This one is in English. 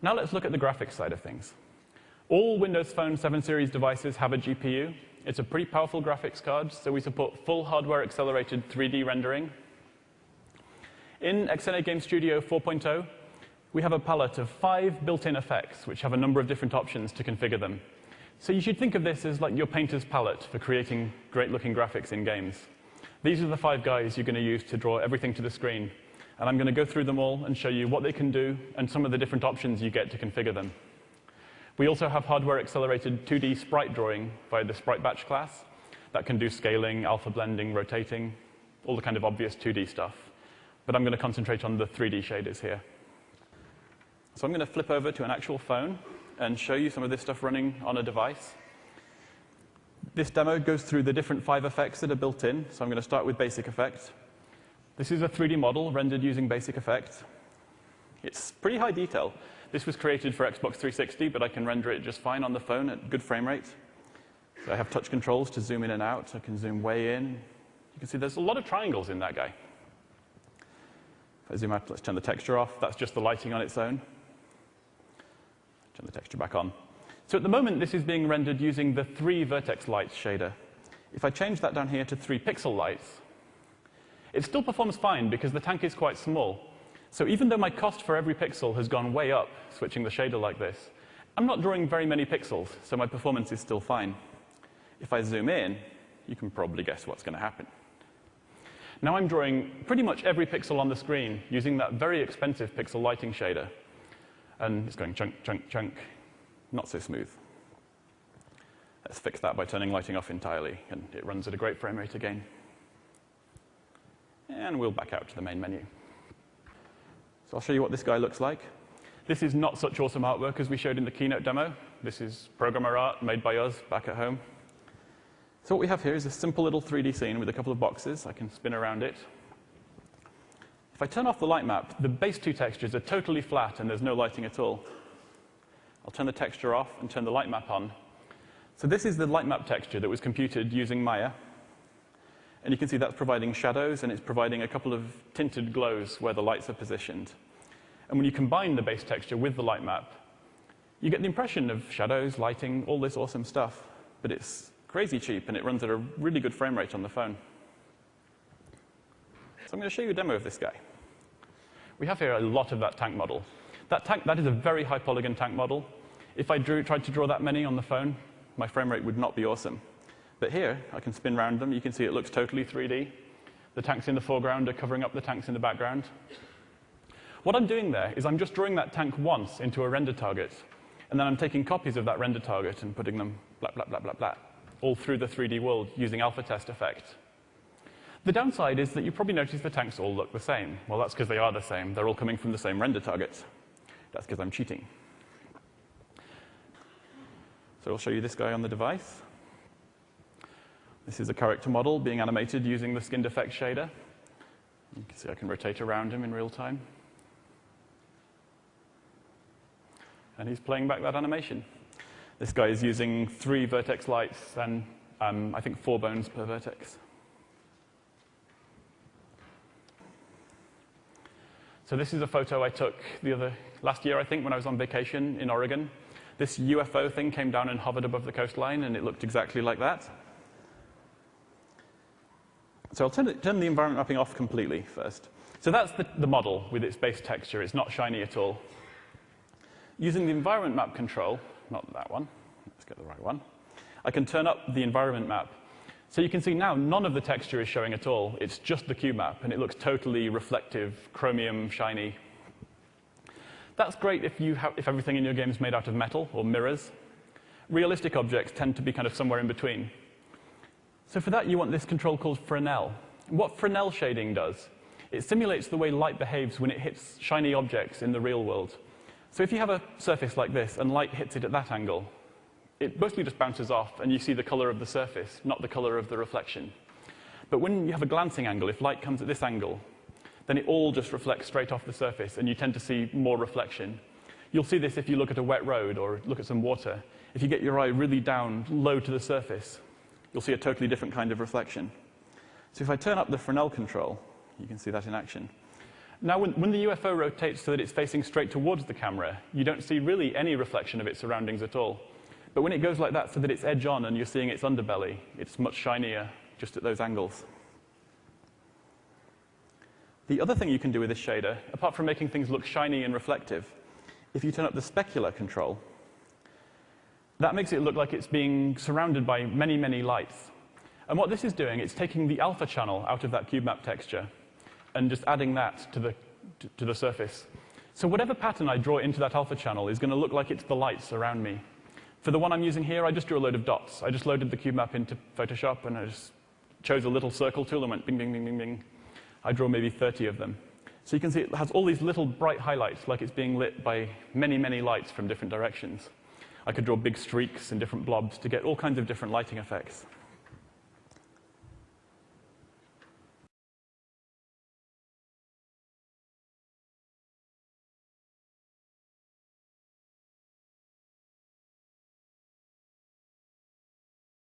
Now let's look at the graphics side of things. All Windows Phone 7 series devices have a GPU. It's a pretty powerful graphics card, so we support full hardware-accelerated 3D rendering. In XNA Game Studio 4.0, we have a palette of 5 built-in effects, which have a number of different options to configure them. So you should think of this as like your painter's palette for creating great-looking graphics in games. These are the 5 guys you're going to use to draw everything to the screen. And I'm going to go through them all and show you what they can do and some of the different options you get to configure them. We also have hardware-accelerated 2D sprite drawing via the Sprite Batch class that can do scaling, alpha blending, rotating, all the kind of obvious 2D stuff. But I'm going to concentrate on the 3D shaders here. So I'm going to flip over to an actual phone and show you some of this stuff running on a device. This demo goes through the different 5 effects that are built in. So I'm going to start with Basic Effects. This is a 3D model rendered using Basic Effects. It's pretty high detail. This was created for Xbox 360, but I can render it just fine on the phone at good frame rate. So I have touch controls to zoom in and out. I can zoom way in. You can see there's a lot of triangles in that guy. If I zoom out, let's turn the texture off. That's just the lighting on its own. Turn the texture back on. So at the moment, this is being rendered using the 3 vertex lights shader. If I change that down here to 3 pixel lights, it still performs fine because the tank is quite small. So even though my cost for every pixel has gone way up, switching the shader like this, I'm not drawing very many pixels, so my performance is still fine. If I zoom in, you can probably guess what's going to happen. Now I'm drawing pretty much every pixel on the screen using that very expensive pixel lighting shader. And it's going chunk, chunk, chunk. Not so smooth. Let's fix that by turning lighting off entirely, and it runs at a great frame rate again. And we'll back out to the main menu. So I'll show you what this guy looks like. This is not such awesome artwork as we showed in the keynote demo. This is programmer art made by us back at home. So what we have here is a simple little 3D scene with a couple of boxes. I can spin around it. If I turn off the light map, the base 2 textures are totally flat and there's no lighting at all. I'll turn the texture off and turn the light map on. So this is the light map texture that was computed using Maya. And you can see that's providing shadows, and it's providing a couple of tinted glows where the lights are positioned. And when you combine the base texture with the light map, you get the impression of shadows, lighting, all this awesome stuff. But it's crazy cheap, and it runs at a really good frame rate on the phone. So I'm going to show you a demo of this guy. We have here a lot of that tank model. That is a very high polygon tank model. If I tried to draw that many on the phone, my frame rate would not be awesome. But here, I can spin around them. You can see it looks totally 3D. The tanks in the foreground are covering up the tanks in the background. What I'm doing there is I'm just drawing that tank once into a render target, and then I'm taking copies of that render target and putting them blah, blah, blah, blah, blah, all through the 3D world using alpha test effect. The downside is that you probably notice the tanks all look the same. Well, that's because they are the same. They're all coming from the same render targets. That's because I'm cheating. So I'll show you this guy on the device. This is a character model being animated using the skinned effect shader. You can see I can rotate around him in real time. And he's playing back that animation. This guy is using 3 vertex lights and I think 4 bones per vertex. So this is a photo I took last year, I think, when I was on vacation in Oregon. This UFO thing came down and hovered above the coastline, and it looked exactly like that. So I'll turn the environment mapping off completely first. So that's the model with its base texture. It's not shiny at all. Using the environment map control, not that one, let's get the right one, I can turn up the environment map. So you can see now none of the texture is showing at all. It's just the cube map, and it looks totally reflective, chromium, shiny. That's great if everything in your game is made out of metal or mirrors. Realistic objects tend to be kind of somewhere in between. So for that, you want this control called Fresnel. And what Fresnel shading does, it simulates the way light behaves when it hits shiny objects in the real world. So if you have a surface like this and light hits it at that angle, it mostly just bounces off, and you see the color of the surface, not the color of the reflection. But when you have a glancing angle, if light comes at this angle, then it all just reflects straight off the surface, and you tend to see more reflection. You'll see this if you look at a wet road or look at some water. If you get your eye really down low to the surface, you'll see a totally different kind of reflection. So if I turn up the Fresnel control, you can see that in action. Now, when the UFO rotates so that it's facing straight towards the camera, you don't see really any reflection of its surroundings at all. But when it goes like that so that it's edge on and you're seeing its underbelly, it's much shinier just at those angles. The other thing you can do with this shader, apart from making things look shiny and reflective, if you turn up the specular control, that makes it look like it's being surrounded by many, many lights. And what this is doing, it's taking the alpha channel out of that cube map texture and just adding that to the surface. So whatever pattern I draw into that alpha channel is going to look like it's the lights around me. For the one I'm using here, I just drew a load of dots. I just loaded the cube map into Photoshop, and I just chose a little circle tool and went bing, bing, bing, bing, bing. I draw maybe 30 of them. So you can see it has all these little bright highlights, like it's being lit by many, many lights from different directions. I could draw big streaks and different blobs to get all kinds of different lighting effects.